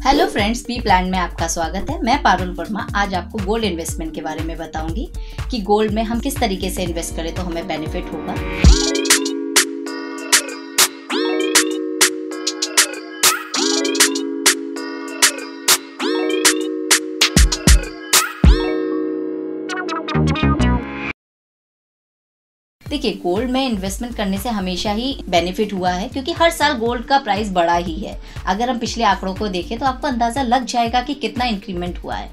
Hello friends, B plan में आपका स्वागत है। मैं पारुल वर्मा आज आपको गोल्ड इन्वेस्टमेंट के बारे में बताऊंगी कि गोल्ड में हम किस तरीके से इन्वेस्ट करें तो हमें बेनिफिट होगा। देखिए, गोल्ड में इन्वेस्टमेंट करने से हमेशा ही बेनिफिट हुआ है क्योंकि हर साल गोल्ड का प्राइस बढ़ा ही है। अगर हम पिछले आंकड़ों को देखें तो आपको अंदाजा लग जाएगा कि कितना इंक्रीमेंट हुआ है।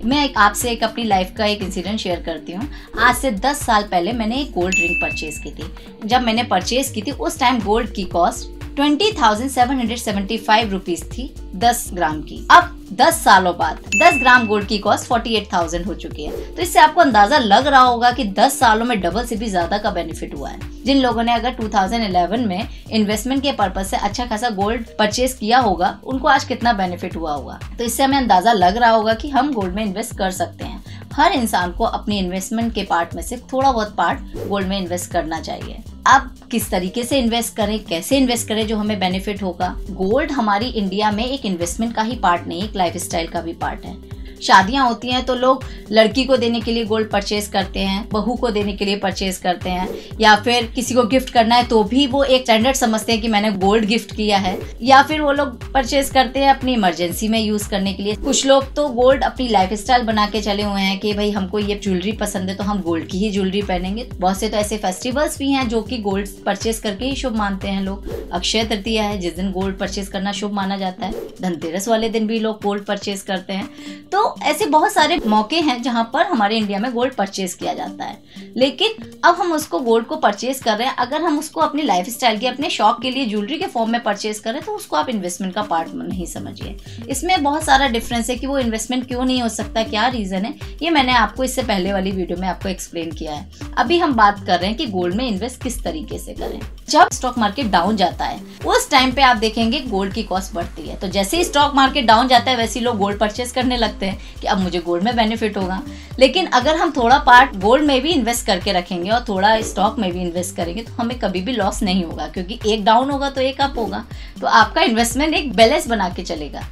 मैं आपसे अपनी लाइफ का एक इंसिडेंट शेयर करती हूँ। आज से 10 साल पहले मैंने एक गोल्ड रिंग परचेज की थी। जब मैंने परचेज की थी उस टाइम गोल्ड की कॉस्ट 20,775 रुपीज थी 10 ग्राम की। अब 10 सालों बाद 10 ग्राम गोल्ड की कॉस्ट 48,000 हो चुकी है। तो इससे आपको अंदाजा लग रहा होगा कि 10 सालों में डबल से भी ज्यादा का बेनिफिट हुआ है। जिन लोगों ने अगर 2011 में इन्वेस्टमेंट के पर्पज से अच्छा खासा गोल्ड परचेज किया होगा, उनको आज कितना बेनिफिट हुआ होगा। तो इससे हमें अंदाजा लग रहा होगा कि हम गोल्ड में इन्वेस्ट कर सकते हैं। हर इंसान को अपनी इन्वेस्टमेंट के पार्ट में से थोड़ा बहुत पार्ट गोल्ड में इन्वेस्ट करना चाहिए। अब किस तरीके से इन्वेस्ट करें, कैसे इन्वेस्ट करें जो हमें बेनिफिट होगा। गोल्ड हमारी इंडिया में एक इन्वेस्टमेंट का ही पार्ट नहीं, एक लाइफस्टाइल का भी पार्ट है। शादियां होती हैं तो लोग लड़की को देने के लिए गोल्ड परचेज करते हैं, बहू को देने के लिए परचेज करते हैं, या फिर किसी को गिफ्ट करना है तो भी वो एक स्टैंडर्ड समझते हैं कि मैंने गोल्ड गिफ्ट किया है, या फिर वो लोग परचेज करते हैं अपनी इमरजेंसी में यूज करने के लिए। कुछ लोग तो गोल्ड अपनी लाइफस्टाइल बना के चले हुए हैं कि भाई हमको ये ज्वेलरी पसंद है तो हम गोल्ड की ही ज्वेलरी पहनेंगे। बहुत से तो ऐसे फेस्टिवल्स भी हैं जो कि गोल्ड परचेज करके ही शुभ मानते हैं लोग। अक्षय तृतीया है जिस दिन गोल्ड परचेज करना शुभ माना जाता है। धनतेरस वाले दिन भी लोग गोल्ड परचेज करते हैं। तो ऐसे बहुत सारे मौके हैं जहां पर हमारे इंडिया में गोल्ड परचेज किया जाता है। लेकिन अब हम उसको गोल्ड को परचेज कर रहे हैं, अगर हम उसको अपनी लाइफस्टाइल के, अपने शौक के लिए ज्वेलरी के फॉर्म में परचेज करें तो उसको आप इन्वेस्टमेंट का पार्ट नहीं समझिए। इसमें बहुत सारा डिफरेंस है कि वो इन्वेस्टमेंट क्यों नहीं हो सकता, क्या रीजन है, ये मैंने आपको इससे पहले वाली वीडियो में आपको एक्सप्लेन किया है। अभी हम बात कर रहे हैं कि गोल्ड में इन्वेस्ट किस तरीके से करें। जब स्टॉक मार्केट डाउन जाता है उस टाइम पे आप देखेंगे गोल्ड की कॉस्ट बढ़ती है। तो जैसे ही स्टॉक मार्केट डाउन जाता है वैसे ही लोग गोल्ड परचेज करने लगते हैं कि अब मुझे गोल्ड में बेनिफिट होगा। लेकिन अगर हम थोड़ा पार्ट गोल्ड में भी इन्वेस्ट करके रखेंगे और थोड़ा स्टॉक में भी इन्वेस्ट करेंगे तो हमें कभी भी लॉस नहीं होगा, क्योंकि एक डाउन होगा तो एक अप होगा। तो आपका इन्वेस्टमेंट एक बैलेंस बना के चलेगा।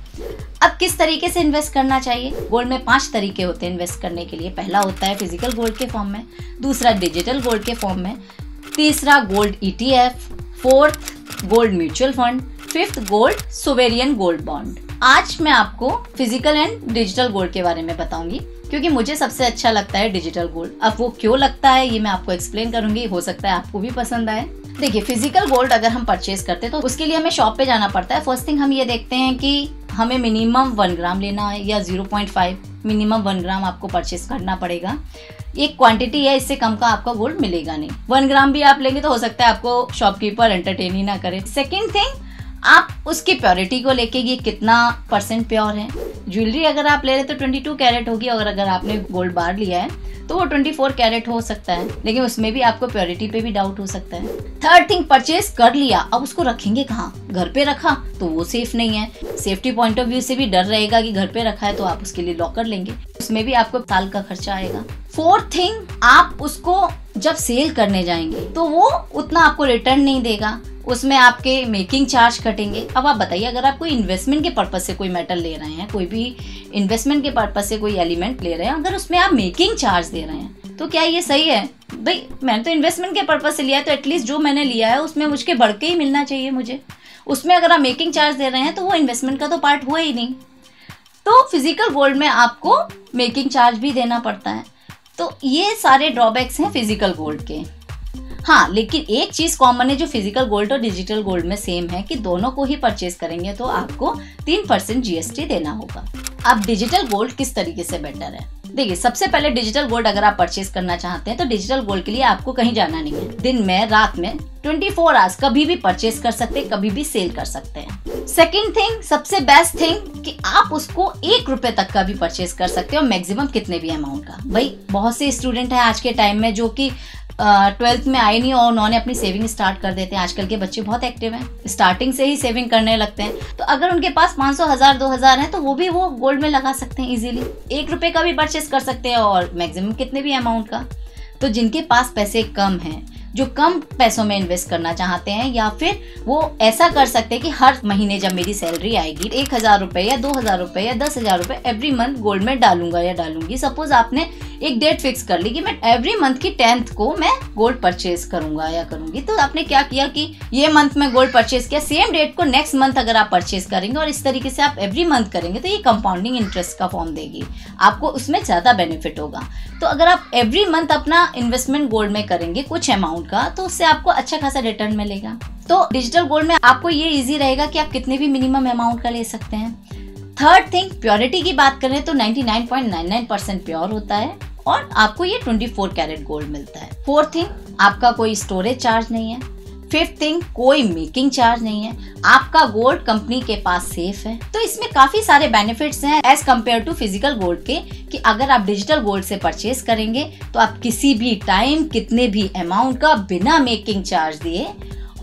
अब किस तरीके से इन्वेस्ट करना चाहिए। गोल्ड में 5 तरीके होते हैं इन्वेस्ट करने के लिए। पहला होता है फिजिकल गोल्ड के फॉर्म में, दूसरा डिजिटल गोल्ड के फॉर्म में, तीसरा gold ETF, fourth gold mutual fund, fifth gold sovereign gold bond. आज मैं आपको फिजिकल एंड डिजिटल गोल्ड के बारे में बताऊंगी क्योंकि मुझे सबसे अच्छा लगता है डिजिटल गोल्ड। अब वो क्यों लगता है ये मैं आपको एक्सप्लेन करूंगी, हो सकता है आपको भी पसंद आए। देखिए, फिजिकल गोल्ड अगर हम परचेज करते हैं तो उसके लिए हमें शॉप पे जाना पड़ता है। फर्स्ट थिंग हम ये देखते हैं कि हमें मिनिमम 1 ग्राम लेना है या 0.5, मिनिमम 1 ग्राम आपको परचेज करना पड़ेगा। एक क्वांटिटी है, इससे कम का आपका गोल्ड मिलेगा नहीं। 1 ग्राम भी आप लेंगे तो हो सकता है आपको शॉपकीपर एंटरटेन ही ना करे। सेकेंड थिंग, आप उसकी प्योरिटी को लेके ये कितना % प्योर है। ज्वेलरी अगर आप ले रहे हैं तो 22 कैरेट होगी, और अगर आपने गोल्ड बार लिया है तो वो 24 कैरेट हो सकता है, लेकिन उसमें भी आपको प्योरिटी पे भी डाउट हो सकता है। थर्ड थिंग, परचेज कर लिया, अब उसको रखेंगे कहाँ। घर पे रखा तो वो सेफ नहीं है। सेफ्टी पॉइंट ऑफ व्यू से भी डर रहेगा कि घर पे रखा है तो आप उसके लिए लॉकर लेंगे, उसमें भी आपको साल का खर्चा आएगा। फोर्थ थिंग, आप उसको जब सेल करने जाएंगे तो वो उतना आपको रिटर्न नहीं देगा, उसमें आपके मेकिंग चार्ज कटेंगे। अब आप बताइए, अगर आप कोई इन्वेस्टमेंट के पर्पज से कोई मेटल ले रहे हैं, कोई भी इन्वेस्टमेंट के पर्पज से कोई एलिमेंट ले रहे हैं, अगर उसमें आप मेकिंग चार्ज दे रहे हैं तो क्या ये सही है। भाई मैंने तो इन्वेस्टमेंट के पर्पज से लिया है तो एटलीस्ट जो मैंने लिया है उसमें मुझके बढ़ के ही मिलना चाहिए मुझे। उसमें अगर आप मेकिंग चार्ज दे रहे हैं तो वो इन्वेस्टमेंट का तो पार्ट हुआ ही नहीं। तो फिजिकल गोल्ड में आपको मेकिंग चार्ज भी देना पड़ता है। तो ये सारे ड्रॉबैक्स हैं फिजिकल गोल्ड के। हाँ, लेकिन एक चीज कॉमन है जो फिजिकल गोल्ड और डिजिटल गोल्ड में सेम है कि दोनों को ही परचेज करेंगे तो आपको 3% GST देना होगा। अब डिजिटल गोल्ड किस तरीके से बेटर है। देखिए, सबसे पहले डिजिटल गोल्ड अगर आप परचेज करना चाहते हैं तो डिजिटल गोल्ड के लिए आपको कहीं जाना नहीं है। दिन में, रात में 24 आवर्स कभी भी परचेज कर सकते हैं, कभी भी सेल कर सकते हैं। सेकंड थिंग, सबसे बेस्ट थिंग कि आप उसको 1 रुपए तक का भी परचेज कर सकते हो, मैक्सिमम कितने भी अमाउंट का। भाई बहुत से स्टूडेंट हैं आज के टाइम में जो कि 12th में आए नहीं और उन्होंने अपनी सेविंग स्टार्ट कर देते हैं। आजकल के बच्चे बहुत एक्टिव हैं, स्टार्टिंग से ही सेविंग करने लगते हैं। तो अगर उनके पास 500, 1000, 2000 है तो वो भी वो गोल्ड में लगा सकते हैं इजीली। 1 रुपए का भी परचेस कर सकते हैं और मैक्सिमम कितने भी अमाउंट का। तो जिनके पास पैसे कम हैं जो कम पैसों में इन्वेस्ट करना चाहते हैं, या फिर वो ऐसा कर सकते हैं कि हर महीने जब मेरी सैलरी आएगी 1,000 रुपए या 2,000 रुपए या 10,000 रुपए एवरी मंथ गोल्ड में डालूंगा या डालूंगी। सपोज आपने एक डेट फिक्स कर ली कि मैं एवरी मंथ की 10th को मैं गोल्ड परचेज करूंगा या करूंगी, तो आपने क्या किया कि ये मंथ में गोल्ड परचेज किया, सेम डेट को नेक्स्ट मंथ अगर आप परचेज करेंगे और इस तरीके से आप एवरी मंथ करेंगे तो ये कंपाउंडिंग इंटरेस्ट का फॉर्म देगी, आपको उसमें ज्यादा बेनिफिट होगा। तो अगर आप एवरी मंथ अपना इन्वेस्टमेंट गोल्ड में करेंगे कुछ अमाउंट का, तो उससे आपको अच्छा खासा रिटर्न मिलेगा। तो डिजिटल गोल्ड में आपको ये इजी रहेगा कि आप कितने भी मिनिमम अमाउंट का ले सकते हैं। थर्ड थिंग, प्योरिटी की बात करें तो 99.99% प्योर होता है और आपको ये 24 कैरेट गोल्ड मिलता है। फोर्थ थिंग, आपका कोई स्टोरेज चार्ज नहीं है। फिफ्थ थिंग, कोई मेकिंग चार्ज नहीं है, आपका गोल्ड कंपनी के पास सेफ है। तो इसमें काफी सारे बेनिफिट्स हैं as compare to physical gold के, कि अगर आप डिजिटल गोल्ड से परचेज करेंगे तो आप किसी भी टाइम कितने भी अमाउंट का बिना मेकिंग चार्ज दिए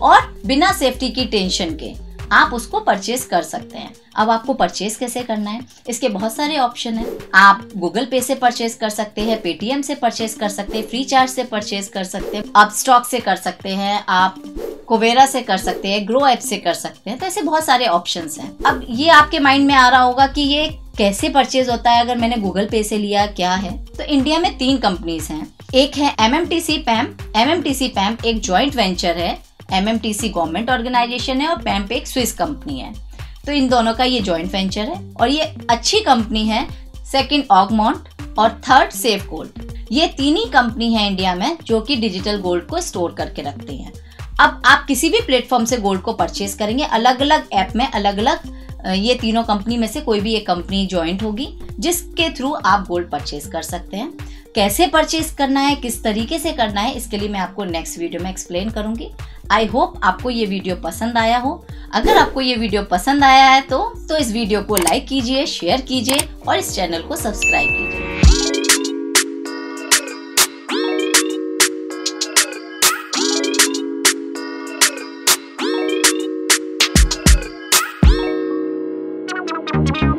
और बिना सेफ्टी की टेंशन के आप उसको परचेज कर सकते हैं। अब आपको परचेज कैसे करना है, इसके बहुत सारे ऑप्शन हैं। आप गूगल पे से परचेज कर सकते हैं, पेटीएम से परचेज कर सकते हैं, फ्री चार्ज से परचेज कर सकते हैं, आप स्टॉक से कर सकते हैं, आप कोवेरा से कर सकते हैं, ग्रो ऐप से कर सकते हैं। तो ऐसे बहुत सारे ऑप्शंस हैं। अब ये आपके माइंड में आ रहा होगा कि ये कैसे परचेज होता है अगर मैंने गूगल पे से लिया, क्या है। तो इंडिया में 3 कंपनीज हैं। एक है MMTC पैम्प। MMTC पैम्प एक ज्वाइंट वेंचर है, MMTC गवर्नमेंट ऑर्गेनाइजेशन है और पैम्प एक स्विस कंपनी है। तो इन दोनों का ये जॉइंट वेंचर है और ये अच्छी कंपनी है। सेकंड ऑगमोंट और थर्ड सेफ गोल्ड, ये 3 ही कंपनी है इंडिया में जो कि डिजिटल गोल्ड को स्टोर करके रखती हैं। अब आप किसी भी प्लेटफॉर्म से गोल्ड को परचेज करेंगे, अलग अलग ऐप में अलग अलग ये तीनों कंपनी में से कोई भी एक कंपनी ज्वाइंट होगी जिसके थ्रू आप गोल्ड परचेज कर सकते हैं। कैसे परचेज करना है, किस तरीके से करना है, इसके लिए मैं आपको नेक्स्ट वीडियो में एक्सप्लेन करूंगी। आई होप आपको ये वीडियो पसंद आया हो। अगर आपको ये वीडियो पसंद आया है तो इस वीडियो को लाइक कीजिए, शेयर कीजिए और इस चैनल को सब्सक्राइब कीजिए। Thank you.